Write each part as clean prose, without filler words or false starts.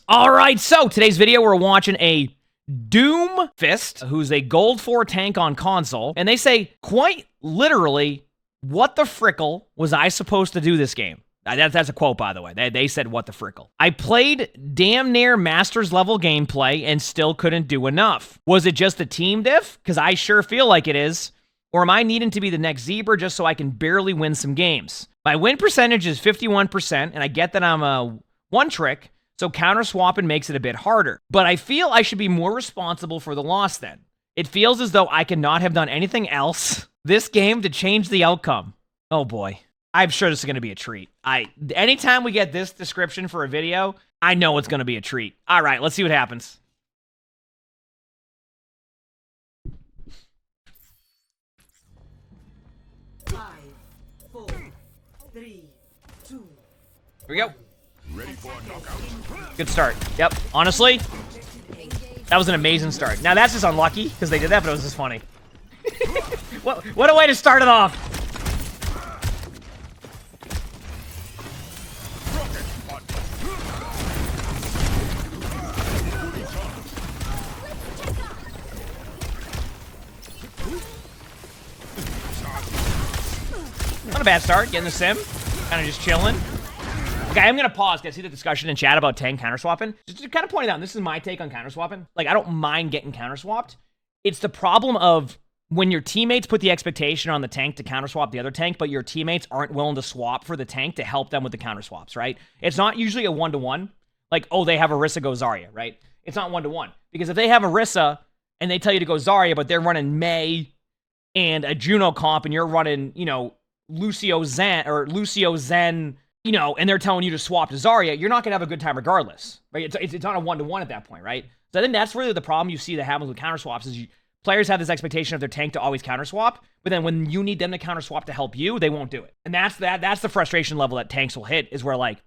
All right, so today's video, we're watching a Doomfist, who's a gold 4 tank on console, and they say, quite literally, what the frickle was I supposed to do this game? That's a quote, by the way. They said, what the frickle. I played damn near Masters level gameplay and still couldn't do enough. Was it just a team diff? Because I sure feel like it is. Or am I needing to be the next Zebra just so I can barely win some games? My win percentage is 51%, and I get that I'm a one-trick, so counter-swapping makes it a bit harder. But I feel I should be more responsible for the loss then. It feels as though I could not have done anything else this game to change the outcome. Oh boy. I'm sure this is going to be a treat. Anytime we get this description for a video, I know it's going to be a treat. All right, let's see what happens. Five, 4, 3, 2. Here we go. Ready for a knockout. Good start. Yep. Honestly, that was an amazing start. Now that's just unlucky because they did that, but it was just funny. What a way to start it off. Not a bad start. Getting the sim. Kind of just chilling. Okay, I'm going to pause because I see the discussion in chat about tank counter-swapping. Just to kind of point it out, this is my take on counter-swapping. Like, I don't mind getting counter-swapped. It's the problem of when your teammates put the expectation on the tank to counter-swap the other tank, but your teammates aren't willing to swap for the tank to help them with the counter-swaps, right? It's not usually a one-to-one. Like, oh, they have Orisa go Zarya, right? It's not one-to-one. Because if they have Orisa and they tell you to go Zarya, but they're running Mei and a Juno comp and you're running, you know, Lucio Zen, you know, and they're telling you to swap to Zarya, you're not going to have a good time regardless, right? It's not a one-to-one at that point, right? So I think that's really the problem you see that happens with counter-swaps is players have this expectation of their tank to always counter-swap, but then when you need them to counter-swap to help you, they won't do it. And that's the frustration level that tanks will hit, is where, like,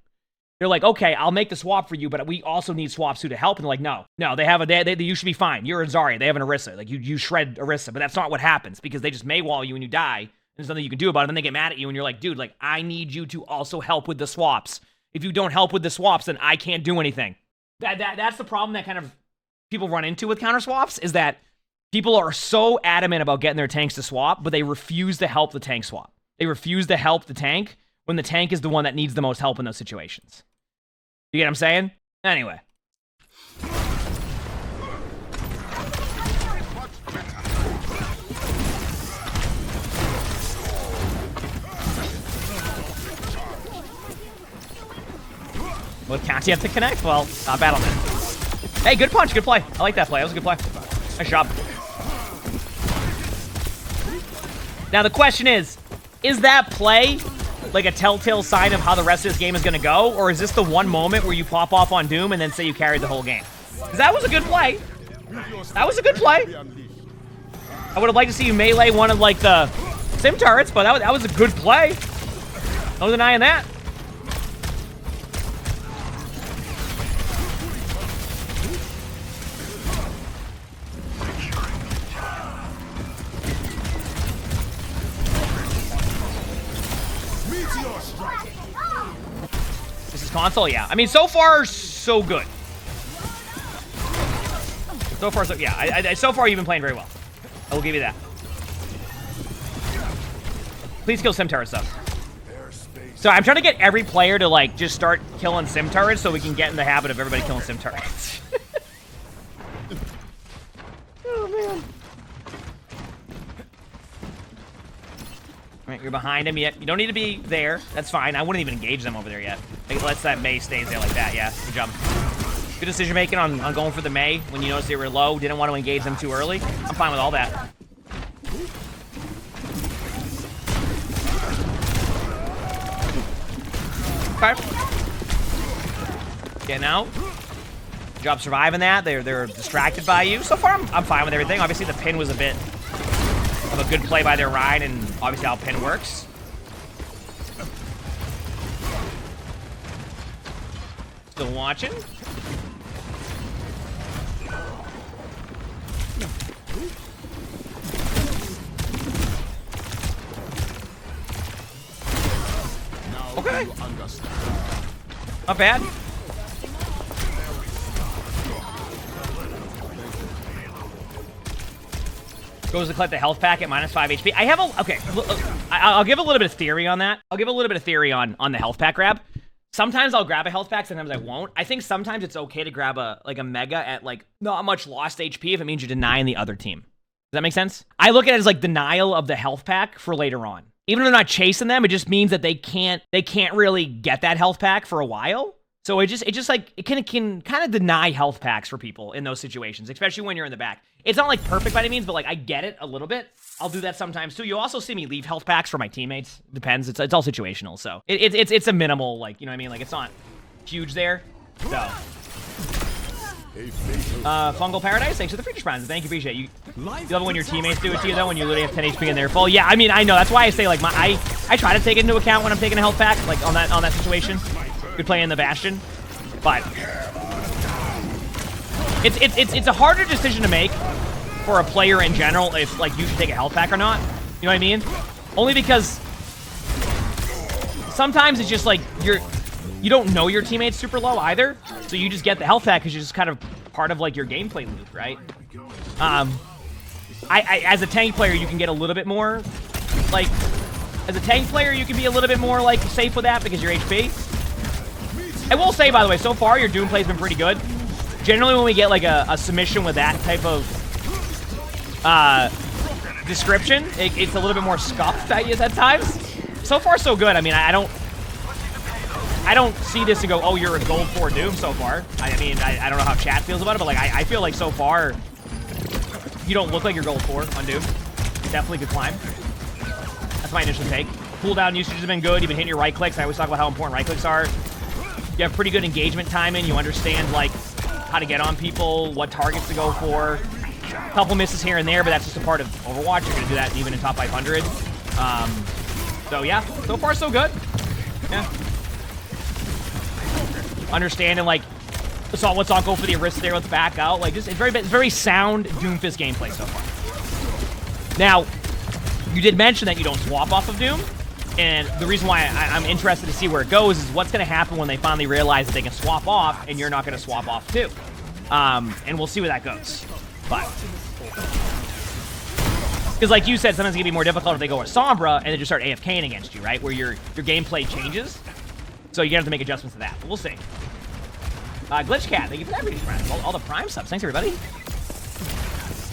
they're like, okay, I'll make the swap for you, but we also need swaps too to help. And they're like, no, you should be fine. You're a Zarya. They have an Orisa. Like, you shred Orisa, but that's not what happens because they just Maywall you and you die. There's nothing you can do about it. Then they get mad at you and you're like, dude, like, I need you to also help with the swaps. If you don't help with the swaps, then I can't do anything. That's the problem that kind of people run into with counter swaps, is that people are so adamant about getting their tanks to swap, but they refuse to help the tank swap. They refuse to help the tank when the tank is the one that needs the most help in those situations. You get what I'm saying? Anyway. What counts you have to connect? Well, not bad on that. Hey, good punch, good play. I like that play. That was a good play. Nice job. Now the question is that play like a telltale sign of how the rest of this game is going to go? Or is this the one moment where you pop off on Doom and then say you carried the whole game? Because that was a good play. That was a good play. I would have liked to see you melee one of, like, the sim turrets, but that was a good play. No denying that. This is console, yeah. I mean, so far, so good. So far, so yeah. So far, you've been playing very well. I will give you that. Please kill sim turrets, though. So I'm trying to get every player to, like, just start killing sim turrets so we can get in the habit of everybody killing sim turrets. Oh, man. Right, you're behind him yet. You don't need to be there. That's fine. I wouldn't even engage them over there yet. It lets that Mei stays there like that. Yeah, good job. Good decision making on going for the Mei when you noticed they were low. Didn't want to engage them too early. I'm fine with all that. Okay. Getting out. Good job surviving that. They're distracted by you. So far, I'm fine with everything. Obviously, the pin was a bit of a good play by their Ryan, and obviously how pin works. Still watching. Okay. Not bad. Goes to collect the health pack at -5 HP. I have a... Okay, I'll give a little bit of theory on that. I'll give a little bit of theory on the health pack grab. Sometimes I'll grab a health pack, sometimes I won't. I think sometimes it's okay to grab a mega at, like, not much lost HP if it means you're denying the other team. Does that make sense? I look at it as, like, denial of the health pack for later on. Even if they're not chasing them, it just means that they can't really get that health pack for a while. So it just like, it can kind of deny health packs for people in those situations, especially when you're in the back. It's not like perfect by any means, but like I get it a little bit. I'll do that sometimes too. You also see me leave health packs for my teammates. Depends. It's all situational. So it's a minimal, like, you know what I mean? Like it's not huge there. So Fungal Paradise, thanks for the feature spawns. Thank you, appreciate you. You love it when your teammates do it to you though, when you literally have 10 HP and they're full. Yeah, I mean, I know. That's why I say like I try to take it into account when I'm taking a health pack, like on that situation. Good play in the Bastion, but it's a harder decision to make for a player in general if like you should take a health pack or not. You know what I mean? Only because sometimes it's just like you don't know your teammate's super low either, so you just get the health pack because you're just kind of part of like your gameplay loop, right? As a tank player, you can get a little bit more like as a tank player, you can be a little bit more like safe with that because your HP. I will say, by the way, so far your Doom play's been pretty good. Generally, when we get like a submission with that type of description, it's a little bit more scuffed at times. So far, so good. I mean, I don't see this and go, oh, you're a gold 4 Doom so far. I mean, I don't know how chat feels about it, but like I feel like so far you don't look like you're gold 4 on Doom. Definitely could climb. That's my initial take. Cooldown usage has been good. You've been hitting your right clicks. I always talk about how important right clicks are. You have pretty good engagement timing. You understand like how to get on people, what targets to go for. A couple misses here and there, but that's just a part of Overwatch. You're gonna do that even in top 500. So yeah, so far so good. Yeah. Understanding like let's all go for the Arista there. Let's back out. Like just it's very sound Doomfist gameplay so far. Now, you did mention that you don't swap off of Doom. And the reason why I'm interested to see where it goes is what's going to happen when they finally realize that they can swap off and you're not going to swap off too. And we'll see where that goes. But because like you said, sometimes it's going to be more difficult if they go with Sombra and they just start AFKing against you, right? Where your gameplay changes. So you're going to have to make adjustments to that. But we'll see. Glitchcat, thank you for that reading, friends. All the Prime subs. Thanks, everybody.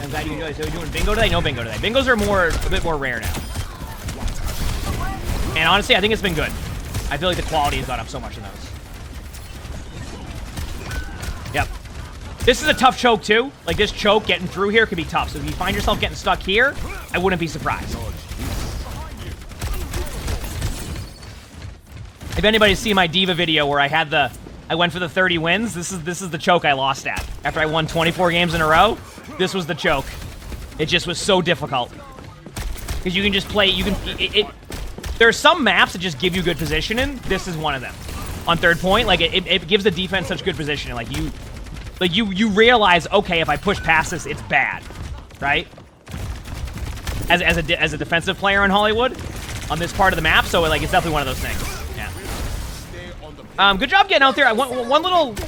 I'm glad you enjoyed it. So we're doing bingo today? No bingo today. Bingos are a bit more rare now. And honestly, I think it's been good. I feel like the quality has gone up so much in those. Yep. This is a tough choke, too. Like, this choke getting through here could be tough. So if you find yourself getting stuck here, I wouldn't be surprised. If anybody's seen my Diva video where I went for the 30 wins, this is the choke I lost at. After I won 24 games in a row, this was the choke. It just was so difficult. Because you can just play, there are some maps that just give you good positioning. This is one of them. On third point, like it gives the defense such good positioning. Like you realize, okay, if I push past this, it's bad, right? As a defensive player in Hollywood, on this part of the map, so like it's definitely one of those things. Yeah. Good job getting out there. I want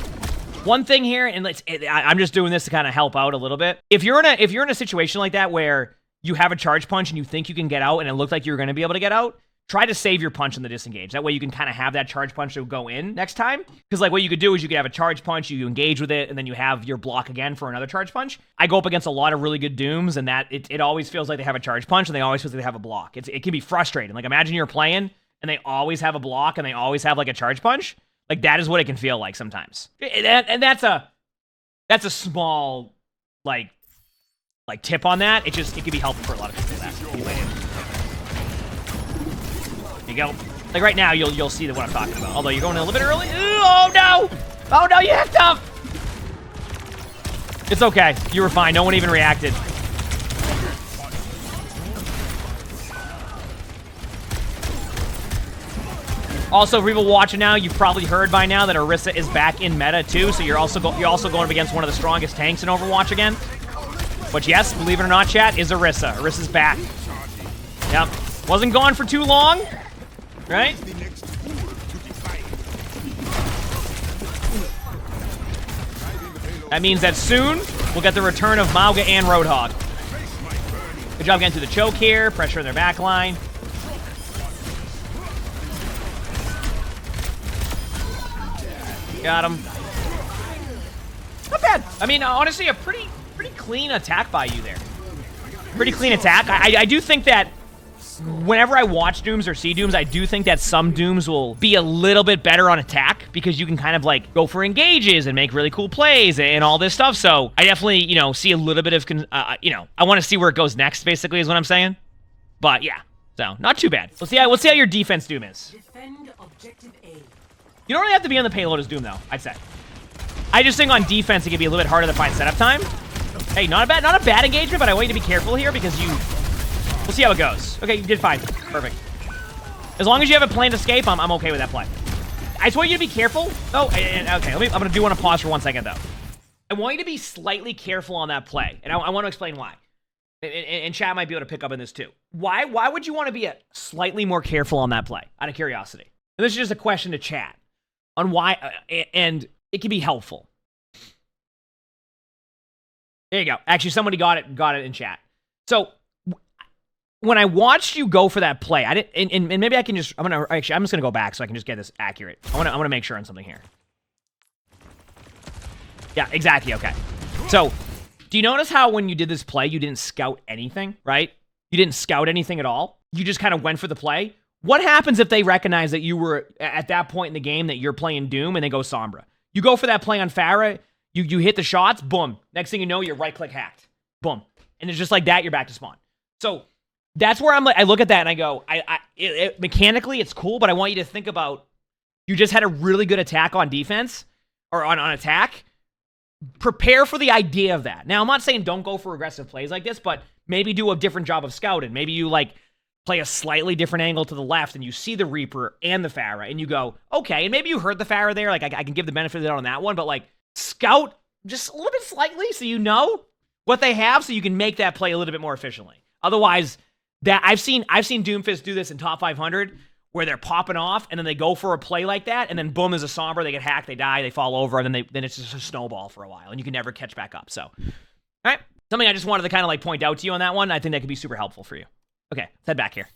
one thing here, and I'm just doing this to kind of help out a little bit. If you're in a situation like that where you have a charge punch and you think you can get out, and it looked like you were going to be able to get out, try to save your punch in the disengage. That way you can kind of have that charge punch to go in next time. Because like what you could do is you could have a charge punch, you engage with it, and then you have your block again for another charge punch. I go up against a lot of really good Dooms, and that it always feels like they have a charge punch, and they always feel like they have a block. It can be frustrating. Like imagine you're playing, and they always have a block, and they always have like a charge punch. Like that is what it can feel like sometimes. And that's a small like tip on that. It can be helpful for a lot of people. There you go. Like right now, you'll see what I'm talking about. Although you're going a little bit early. Oh no! Oh no, you hacked up! It's okay. You were fine. No one even reacted. Also, for people watching now, you've probably heard by now that Orisa is back in meta too. So you're also going up against one of the strongest tanks in Overwatch again. But yes, believe it or not, chat, is Orisa. Orisa's back. Yep. Wasn't gone for too long. Right? That means that soon we'll get the return of Mauga and Roadhog. job getting through the choke here. Pressure in their back line. Got him. Not bad. I mean, honestly, a pretty clean attack by you there. Pretty clean attack. I do think that whenever I watch Dooms or see Dooms, I do think that some Dooms will be a little bit better on attack because you can kind of like go for engages and make really cool plays and all this stuff. So I definitely, you know, see a little bit of, you know, I want to see where it goes next, basically, is what I'm saying. But yeah, so not too bad. Let's see how your defense Doom is. Defend objective A. You don't really have to be on the payload as Doom, though, I'd say. I just think on defense it can be a little bit harder to find setup time. Hey, not a bad engagement, but I want you to be careful here because we'll see how it goes. Okay, you did fine. Perfect. As long as you have a planned escape, I'm okay with that play. I just want you to be careful. Oh, okay, I'm gonna want to pause for 1 second, though. I want you to be slightly careful on that play, and I want to explain why. And chat might be able to pick up on this, too. Why would you want to be slightly more careful on that play, out of curiosity? And this is just a question to chat on why, and it can be helpful. There you go. Actually, somebody got it in chat. So when I watched you go for that play, I didn't, and maybe I can just, I'm just gonna go back so I can just get this accurate. I want to make sure on something here. Yeah, exactly. Okay. So, do you notice how when you did this play, you didn't scout anything, right? You didn't scout anything at all. You just kind of went for the play. What happens if they recognize that you were at that point in the game that you're playing Doom and they go Sombra? You go for that play on Pharah. You hit the shots, boom. Next thing you know, you're right-click hacked. Boom. And it's just like that, you're back to spawn. So that's where I look at that and I go, mechanically, it's cool, but I want you to think about, you just had a really good attack on defense, or on attack. Prepare for the idea of that. Now, I'm not saying don't go for aggressive plays like this, but maybe do a different job of scouting. Maybe you, like, play a slightly different angle to the left and you see the Reaper and the Pharah and you go, okay, and maybe you heard the Pharah there. Like, I can give the benefit of the doubt on that one, but, like, scout just a little bit slightly so you know what they have so you can make that play a little bit more efficiently. Otherwise, that I've seen Doomfist do this in top 500 where they're popping off and then they go for a play like that and then boom, there's a Sombra, they get hacked, they die, they fall over, and then it's just a snowball for a while and you can never catch back up. So, all right, something I just wanted to kind of like point out to you on that one. I think that could be super helpful for you. Okay, let's head back here.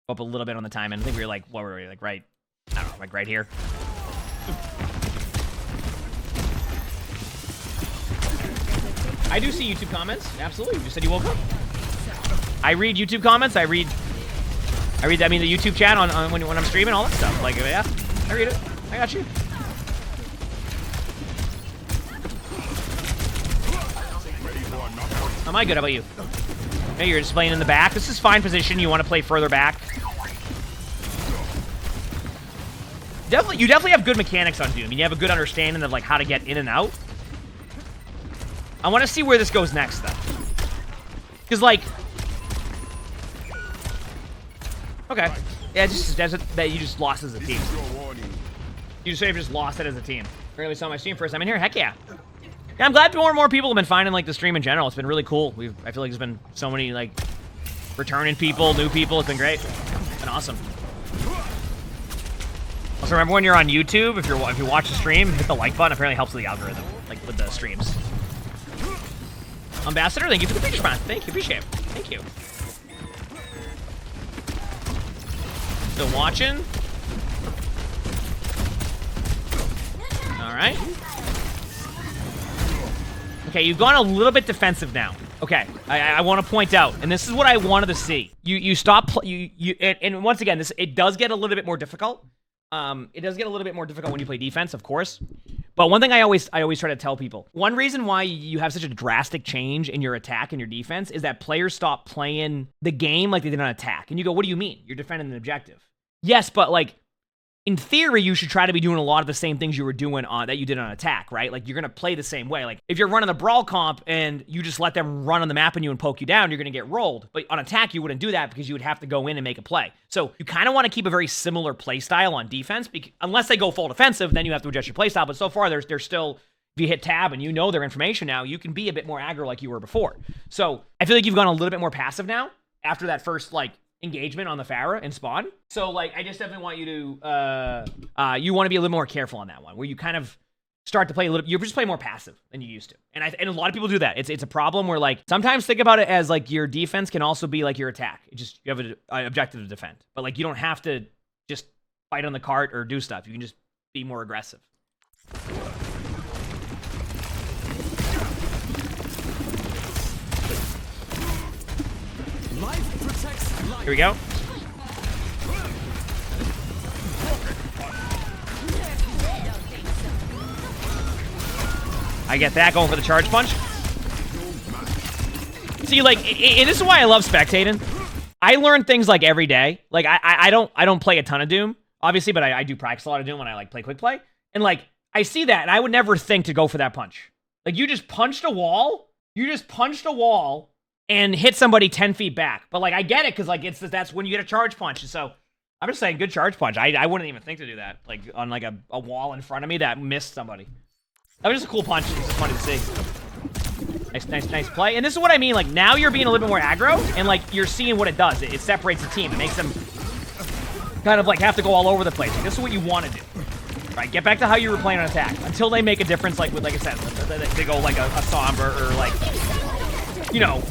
Go up a little bit on the time, and I think we were like, what were we, like right, I don't know, like right here. I do see YouTube comments. Absolutely. You just said you woke up. I read YouTube comments. I mean, the YouTube chat on when I'm streaming, all that stuff. Like, yeah, I read it. I got you. Am I good? How about you? Hey, you're just playing in the back. This is fine position. You want to play further back. You definitely have good mechanics on Doom. You have a good understanding of like how to get in and out. I want to see where this goes next, though. Because, like... Okay. Yeah, that you just lost as a team. You just lost it as a team. Really saw my stream first time in here? Heck yeah. Yeah, I'm glad more and more people have been finding, like, the stream in general. It's been really cool. I feel like there's been so many, like, returning people, new people. It's been great. It's been awesome. Also, remember when you're on YouTube, if you watch the stream, hit the like button. Apparently helps with the algorithm, like, with the streams. Ambassador, thank you for the feature man. Thank you, appreciate it. Thank you. Still watching. All right. Okay, you've gone a little bit defensive now. Okay, I want to point out, and this is what I wanted to see. You stop. And once again, it does get a little bit more difficult. It does get a little bit more difficult when you play defense, of course. But one thing I always try to tell people, one reason why you have such a drastic change in your attack and your defense is that players stop playing the game like they did on attack. And you go, what do you mean? You're defending an objective. Yes, but like, in theory, you should try to be doing a lot of the same things you were doing that you did on attack, right? Like, you're going to play the same way. Like, if you're running the brawl comp and you just let them run on the map and you and poke you down, you're going to get rolled. But on attack, you wouldn't do that because you would have to go in and make a play. So you kind of want to keep a very similar play style on defense, unless they go full defensive, then you have to adjust your play style. But so far, they're still, if you hit tab and you know their information now, you can be a bit more aggro like you were before. So I feel like you've gone a little bit more passive now after that first, like, engagement on the Pharah and spawn. So, like, I just definitely want you to, you want to be a little more careful on that one, where you kind of start to play a little. You just play more passive than you used to, and and a lot of people do that. It's a problem where like sometimes think about it as like your defense can also be like your attack. It just you have an objective to defend, but like you don't have to just fight on the cart or do stuff. You can just be more aggressive. Here we go. I get that, going for the charge punch. See, like, and this is why I love spectating. I learn things like every day. Like, I don't play a ton of Doom, obviously, but I do practice a lot of Doom when I like play quick play. And like, I see that, and I would never think to go for that punch. Like, you just punched a wall. You just punched a wall and hit somebody 10 feet back. But like, I get it, because like that's when you get a charge punch. And so I'm just saying, good charge punch. I wouldn't even think to do that. Like on like a wall in front of me that missed somebody. That was just a cool punch. It was funny to see. Nice play. And this is what I mean. Like now you're being a little bit more aggro, and like you're seeing what it does. It separates the team. It makes them kind of like have to go all over the place. Like, this is what you want to do. Right, get back to how you were playing on attack until they make a difference. Like with, like I said, they go like a somber or like, you know,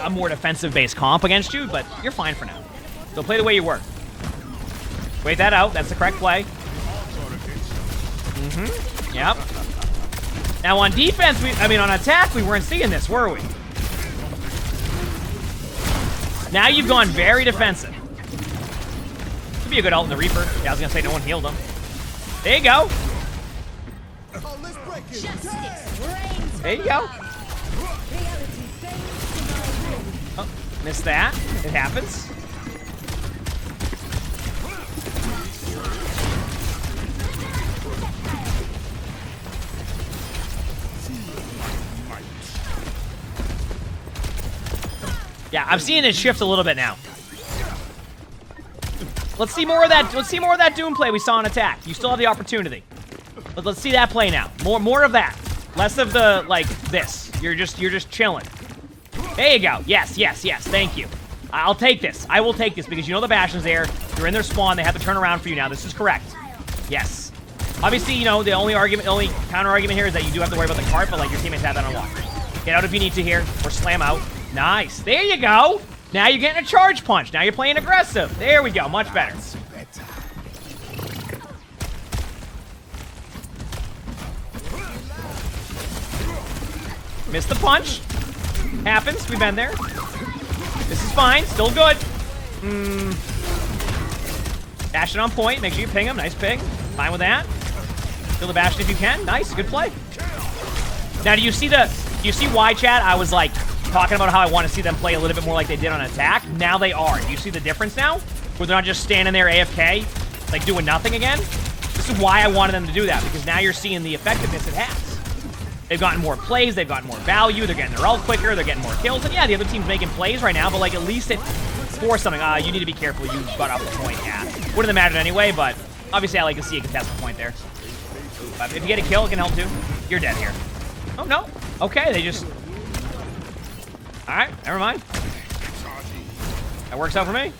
a more defensive-based comp against you. But you're fine for now. So play the way you were. Wait that out. That's the correct play. Yep. Now on defense, on attack, we weren't seeing this, were we? Now you've gone very defensive. Could be a good ult in the Reaper. Yeah, I was gonna say no one healed him. There you go. There you go. Oh, missed that. It happens. Yeah, I'm seeing it shift a little bit now. Let's see more of that. Let's see more of that Doom play we saw in attack. You still have the opportunity. But let's see that play now. More of that. Less of the like this. You're just chilling. There you go. Yes. Thank you. I'll take this. I will take this because you know the Bastion's there. You're in their spawn. They have to turn around for you now. This is correct. Yes. Obviously, you know the only counter argument here is that you do have to worry about the cart, but like your teammates have that unlocked. Get out if you need to here, or slam out. Nice. There you go. Now you're getting a charge punch. Now you're playing aggressive. There we go. Much better. Missed the punch. Happens. We've been there. This is fine. Still good. Bastion on point. Make sure you ping him. Nice ping. Fine with that. Kill the Bastion if you can. Nice. Good play. Now, do you see why, chat? I was like talking about how I want to see them play a little bit more like they did on attack. Now they are. Do you see the difference now? Where they're not just standing there AFK, like doing nothing again? This is why I wanted them to do that, because now you're seeing the effectiveness it has. They've gotten more plays, they've gotten more value, they're getting their ult quicker, they're getting more kills, and yeah, the other team's making plays right now, but like at least it forced something. You need to be careful, you got off the point, yeah. Wouldn't have mattered anyway, but obviously I like to see a contested point there. If you get a kill, it can help too. You're dead here. Oh, no. Okay, they just... Alright, never mind. That works out for me.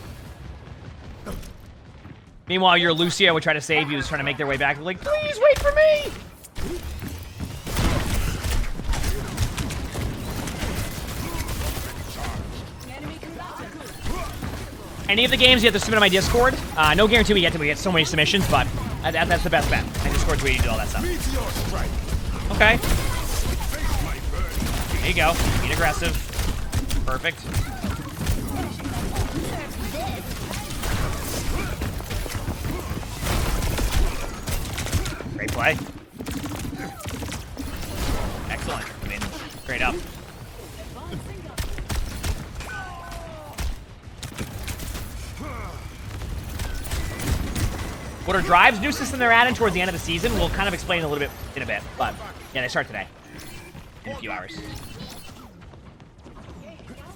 Meanwhile, your Lucio would try to save you, is trying to make their way back. Like, please wait for me! Any of the games you have to submit on my Discord. No guarantee we get so many submissions, but that's the best bet. My Discord's where you do all that stuff. Okay. There you go. Being aggressive. Perfect. Great play. Excellent. I mean, straight up. What are Drive's new system they're adding towards the end of the season? We'll kind of explain a little bit in a bit, but yeah, they start today. In a few hours.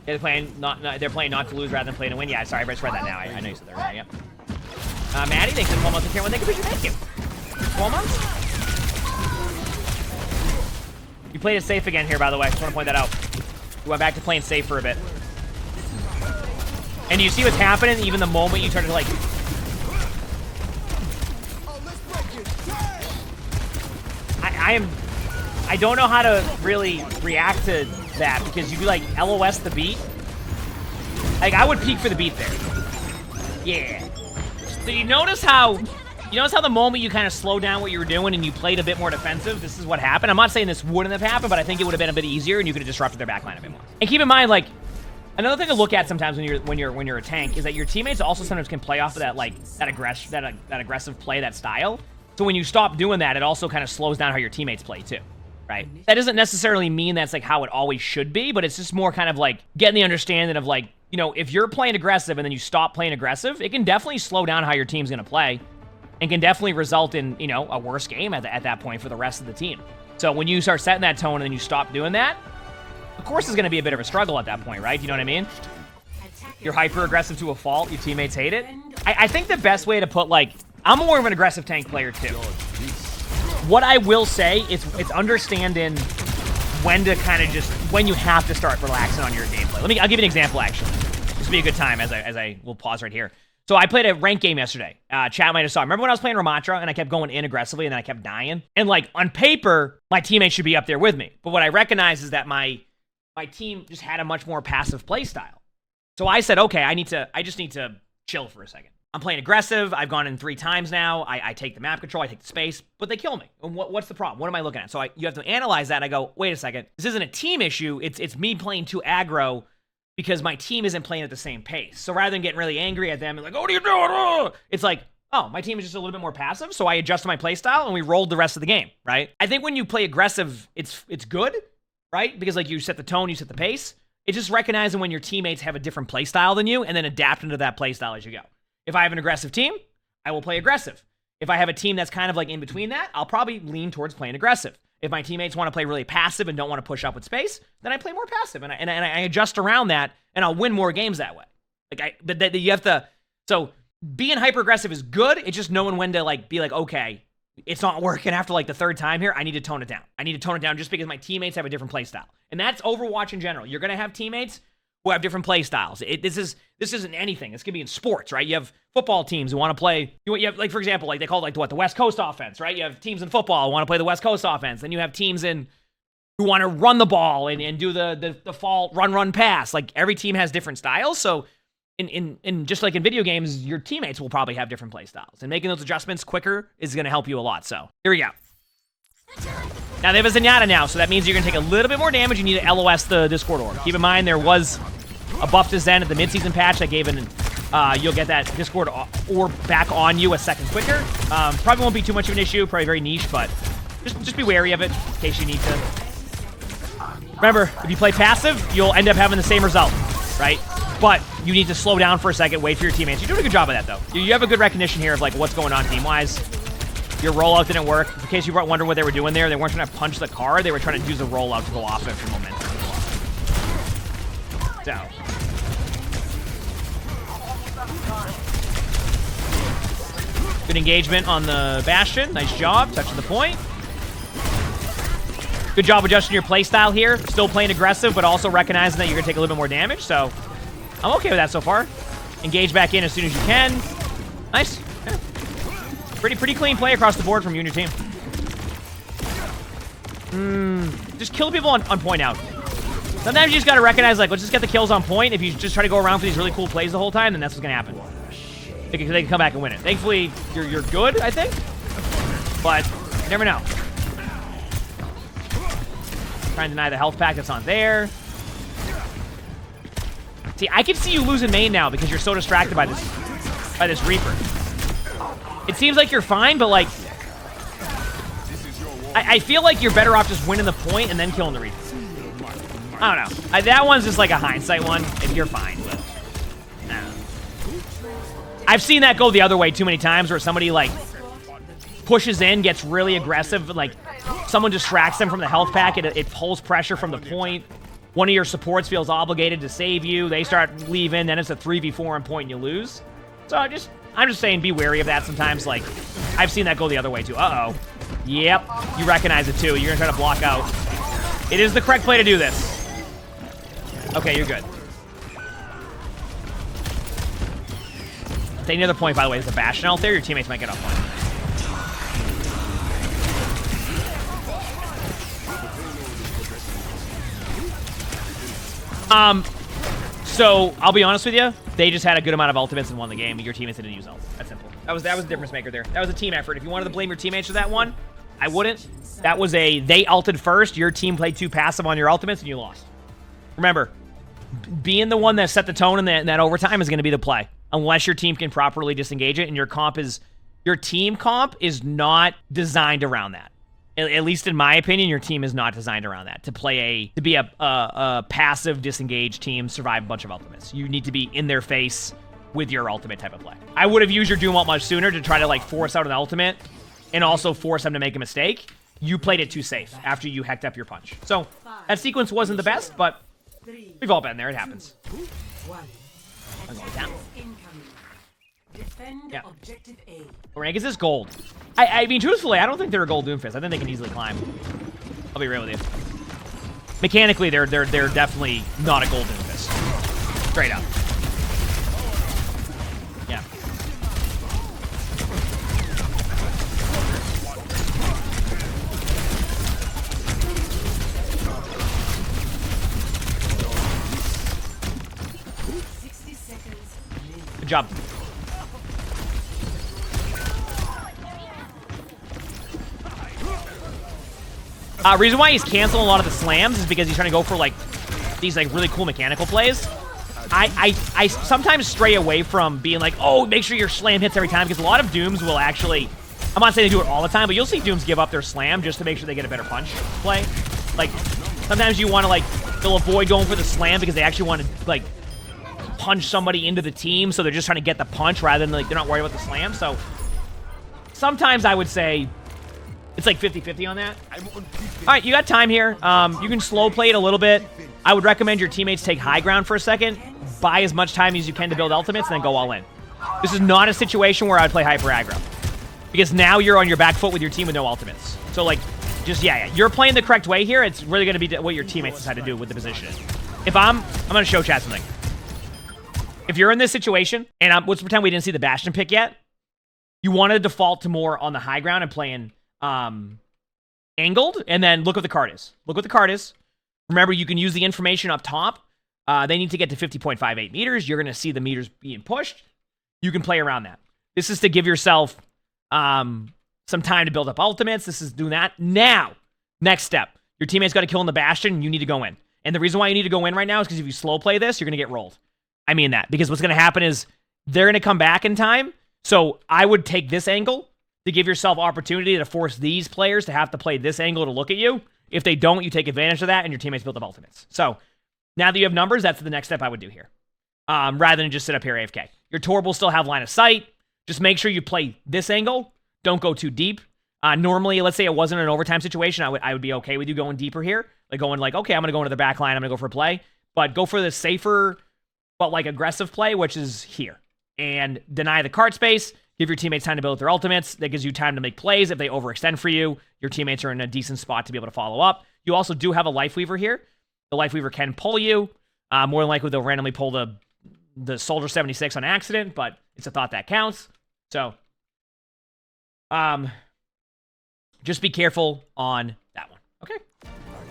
Yeah, they're playing not to lose rather than playing to win. Yeah, sorry, I just read that now. I know you said that right. Yep. Maddie, thanks for 12 months of care. When they completion, thank you. 12 months? You played it safe again here, by the way. I just want to point that out. We went back to playing safe for a bit. And you see what's happening even the moment you turn to, like... I don't know how to really react to that because you do like LOS the beat. Like I would peek for the beat there. Yeah. So you notice how the moment you kind of slowed down what you were doing and you played a bit more defensive, this is what happened. I'm not saying this wouldn't have happened, but I think it would have been a bit easier and you could have disrupted their backline a bit more. And keep in mind, like, another thing to look at sometimes when you're a tank is that your teammates also sometimes can play off of that that aggressive play, that style. So when you stop doing that, it also kind of slows down how your teammates play too, right? That doesn't necessarily mean that's like how it always should be, but it's just more kind of like getting the understanding of like, you know, if you're playing aggressive and then you stop playing aggressive, it can definitely slow down how your team's gonna play and can definitely result in, you know, a worse game at that point for the rest of the team. So when you start setting that tone and then you stop doing that, of course it's gonna be a bit of a struggle at that point, right? You know what I mean? You're hyper aggressive to a fault, your teammates hate it. I think the best way to put, like, I'm more of an aggressive tank player too. What I will say is it's understanding when to kind of just, when you have to start relaxing on your gameplay. I'll give you an example actually. This will be a good time as I will pause right here. So I played a ranked game yesterday. Chat might have saw. Remember when I was playing Ramatra and I kept going in aggressively and then I kept dying? And like on paper, my teammates should be up there with me. But what I recognize is that my team just had a much more passive play style. So I said, okay, I just need to chill for a second. I'm playing aggressive. I've gone in 3 times now. I take the map control. I take the space, but they kill me. And what's the problem? What am I looking at? So you have to analyze that. And I go, wait a second. This isn't a team issue. It's me playing too aggro because my team isn't playing at the same pace. So rather than getting really angry at them and like, oh, what are you doing? Oh! It's like, oh, my team is just a little bit more passive. So I adjusted my play style and we rolled the rest of the game, right? I think when you play aggressive, it's good, right? Because like you set the tone, you set the pace. It's just recognizing when your teammates have a different play style than you and then adapting to that play style as you go. If I have an aggressive team, I will play aggressive. If I have a team that's kind of like in between that, I'll probably lean towards playing aggressive. If my teammates want to play really passive and don't want to push up with space, then I play more passive and I adjust around that and I'll win more games that way. But you have to, so being hyper aggressive is good. It's just knowing when to like be like, okay, it's not working after like the 3rd time here. I need to tone it down. I need to tone it down just because my teammates have a different play style. And that's Overwatch in general. You're going to have teammates who have different play styles. This isn't anything. This could be in sports, right? You have football teams who want to play, you have, like, for example, like they call it like the West Coast offense, right? You have teams in football who want to play the West Coast offense. Then you have teams who want to run the ball and do the default run pass. Like every team has different styles. So in just like in video games, your teammates will probably have different play styles. And making those adjustments quicker is going to help you a lot. So here we go. Now they have a Zenyatta now, so that means you're going to take a little bit more damage. You need to LOS the Discord orb. Keep in mind there was a buff to Zen at the mid-season patch that gave you'll get that Discord orb back on you a second quicker. Probably won't be too much of an issue, probably very niche, but just be wary of it in case you need to. Remember, if you play passive, you'll end up having the same result, right? But you need to slow down for a second, wait for your teammates. You're doing a good job of that, though. You have a good recognition here of like what's going on team-wise. Your rollout didn't work. In case you were wondering what they were doing there, they weren't trying to punch the car. They were trying to use the rollout to go off it for momentum. So. Good engagement on the Bastion. Nice job. Touching the point. Good job adjusting your playstyle here. Still playing aggressive, but also recognizing that you're going to take a little bit more damage. So, I'm okay with that so far. Engage back in as soon as you can. Nice. Yeah. Pretty clean play across the board from you and your team. Just kill people on point out. Sometimes you just gotta recognize, like, let's just get the kills on point. If you just try to go around for these really cool plays the whole time, then that's what's gonna happen. They can come back and win it. Thankfully, you're good, I think. But you never know. Try and deny the health pack that's not there. See, I can see you losing main now because you're so distracted by this Reaper. It seems like you're fine, but like, I feel like you're better off just winning the point and then killing the Reaper. I don't know. That one's just like a hindsight one. If you're fine, but nah. I've seen that go the other way too many times where somebody like pushes in, gets really aggressive, like someone distracts them from the health pack, it pulls pressure from the point. One of your supports feels obligated to save you. They start leaving, then it's a 3v4 on point and you lose. So I'm just saying be wary of that sometimes. Like, I've seen that go the other way too. Uh-oh. Yep. You recognize it too. You're gonna try to block out. It is the correct play to do this. Okay, you're good. Taking the other point, by the way, is the Bastion out there. Your teammates might get off point. So I'll be honest with you, they just had a good amount of ultimates and won the game. Your teammates didn't use ult. That's simple. That was a difference maker there. That was a team effort. If you wanted to blame your teammates for that one, I wouldn't. That was they ulted first. Your team played too passive on your ultimates and you lost. Remember, being the one that set the tone in that overtime is going to be the play, unless your team can properly disengage it, and your team comp is not designed around that. At least in my opinion, your team is not designed around that to be a passive disengaged team, survive a bunch of ultimates. You need to be in their face with your ultimate type of play. I would have used your Doom ult much sooner to try to like force out an ultimate and also force them to make a mistake. You played it too safe after you hecked up your punch. So that sequence wasn't the best, but we've all been there. It happens. I'm going down. Yeah. What rank is this? Gold. I mean, truthfully, I don't think they're a gold Doomfist. I think they can easily climb. I'll be real with you. Mechanically, they're definitely not a gold Doomfist. Straight up. Yeah. Good job. Reason why he's canceling a lot of the slams is because he's trying to go for like these like really cool mechanical plays. I sometimes stray away from being like, oh, make sure your slam hits every time, because a lot of Dooms will actually, I'm not saying they do it all the time, but you'll see Dooms give up their slam just to make sure they get a better punch play. Like, sometimes you want to like, they'll avoid going for the slam because they actually want to like punch somebody into the team, so they're just trying to get the punch rather than like, they're not worried about the slam. So sometimes I would say it's like 50-50 on that. All right, you got time here. You can slow play it a little bit. I would recommend your teammates take high ground for a second, buy as much time as you can to build ultimates, and then go all in. This is not a situation where I'd play hyper aggro, because now you're on your back foot with your team with no ultimates. So like, just yeah, you're playing the correct way here. It's really going to be what your teammates decide to do with the position. If I'm going to show chat something. If you're in this situation, and let's pretend we didn't see the Bastion pick yet, you want to default to more on the high ground and playing angled, and then look what the card is. Look what the card is. Remember, you can use the information up top. They need to get to 50.58 meters. You're going to see the meters being pushed. You can play around that. This is to give yourself some time to build up ultimates. This is doing that. Now, next step. Your teammate's got to kill in the Bastion, and you need to go in. And the reason why you need to go in right now is because if you slow play this, you're going to get rolled. I mean that. Because what's going to happen is they're going to come back in time. So I would take this angle to give yourself opportunity to force these players to have to play this angle to look at you. If they don't, you take advantage of that, and your teammates build up ultimates. So now that you have numbers, that's the next step I would do here. Rather than just sit up here AFK. Your Torb will still have line of sight. Just make sure you play this angle. Don't go too deep. Normally, let's say it wasn't an overtime situation, I would be okay with you going deeper here. Like going like, okay, I'm going to go into the back line. I'm going to go for a play. But go for the safer, but like aggressive play, which is here. And deny the card space. Give your teammates time to build their ultimates. That gives you time to make plays. If they overextend for you, your teammates are in a decent spot to be able to follow up. You also do have a Life Weaver here. The Life Weaver can pull you. More than likely, they'll randomly pull the Soldier 76 on accident, but it's a thought that counts. So, just be careful on that one. Okay.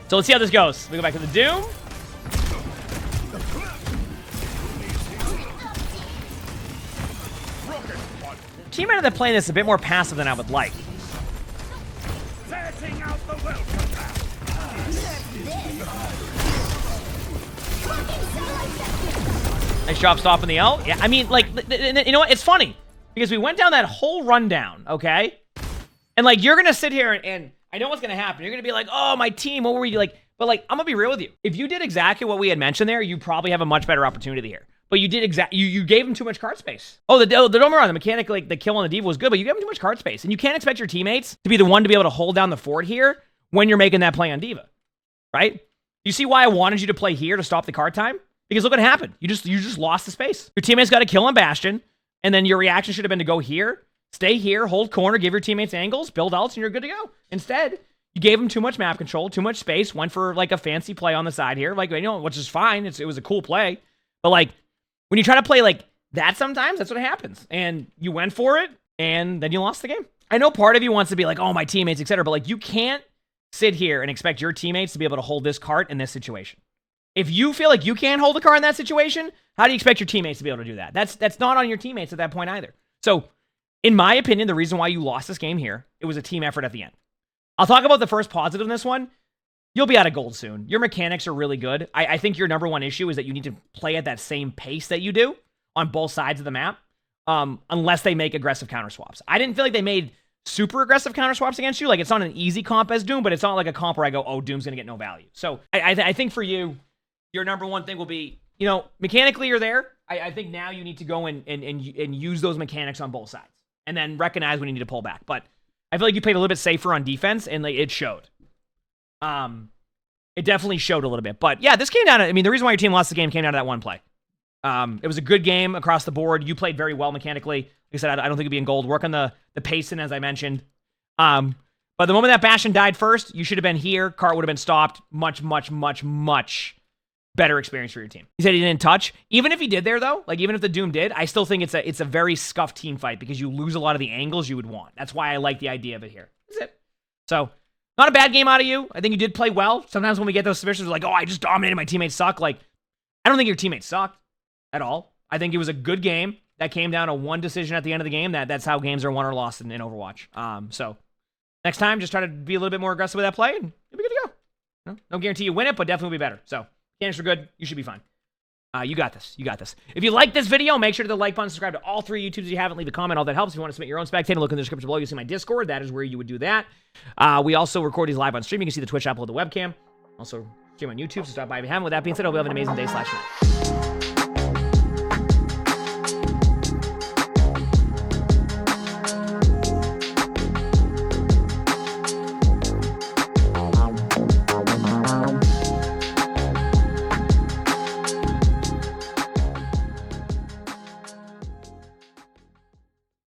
So let's see how this goes. We go back to the Doom. Team ended up playing this a bit more passive than I would like. Nice job stopping the ult. Yeah, I mean, like, you know what? It's funny because we went down that whole rundown, okay? And like, you're gonna sit here and I know what's gonna happen. You're gonna be like, oh, my team, what were you like? But like, I'm gonna be real with you. If you did exactly what we had mentioned there, you probably have a much better opportunity here. But you did you gave him too much card space. Oh, the don't get me wrong, the mechanic, like the kill on the Diva was good, but you gave him too much card space. And you can't expect your teammates to be the one to be able to hold down the fort here when you're making that play on Diva, right? You see why I wanted you to play here to stop the card time? Because look what happened. You just lost the space. Your teammates got to kill on Bastion, and then your reaction should have been to go here, stay here, hold corner, give your teammates angles, build ults, and you're good to go. Instead, you gave them too much map control, too much space, went for like a fancy play on the side here, like, you know, which is fine. It was a cool play. But like, when you try to play like that sometimes, that's what happens. And you went for it, and then you lost the game. I know part of you wants to be like, oh, my teammates, etc. But like, you can't sit here and expect your teammates to be able to hold this cart in this situation. If you feel like you can't hold a car in that situation, how do you expect your teammates to be able to do that? That's not on your teammates at that point either. So, in my opinion, the reason why you lost this game here, it was a team effort at the end. I'll talk about the first positive in this one. You'll be out of gold soon. Your mechanics are really good. I think your number one issue is that you need to play at that same pace that you do on both sides of the map, unless they make aggressive counter swaps. I didn't feel like they made super aggressive counter swaps against you. Like, it's not an easy comp as Doom, but it's not like a comp where I go, oh, Doom's going to get no value. So I think for you, your number one thing will be, you know, mechanically you're there. I think now you need to go and use those mechanics on both sides and then recognize when you need to pull back. But I feel like you played a little bit safer on defense, and like, it showed. It definitely showed a little bit. But yeah, this came down to, I mean, the reason why your team lost the game came down to that one play. It was a good game across the board. You played very well mechanically. Like I said, I don't think it'd be in gold. Work on the pacing, as I mentioned. But the moment that Bastion died first, you should have been here. Cart would have been stopped. Much, much, much, much better experience for your team. He said he didn't touch. Even if he did there, though, like even if the Doom did, I still think it's a very scuffed team fight because you lose a lot of the angles you would want. That's why I like the idea of it here. That's it. So, not a bad game out of you. I think you did play well. Sometimes when we get those submissions, we're like, oh, I just dominated. My teammates suck. Like, I don't think your teammates sucked at all. I think it was a good game that came down to one decision at the end of the game. That's how games are won or lost in Overwatch. So next time, just try to be a little bit more aggressive with that play, and you'll be good to go. No guarantee you win it, but definitely be better. So mechanics are good. You should be fine. You got this. You got this. If you like this video, make sure to the like button, subscribe to all three YouTubes if you haven't, leave a comment. All that helps. If you want to submit your own spectating, look in the description below. You'll see my Discord. That is where you would do that. We also record these live on stream. You can see the Twitch upload the webcam. Also stream on YouTube, so stop by if you haven't. With that being said, I hope you have an amazing day /night.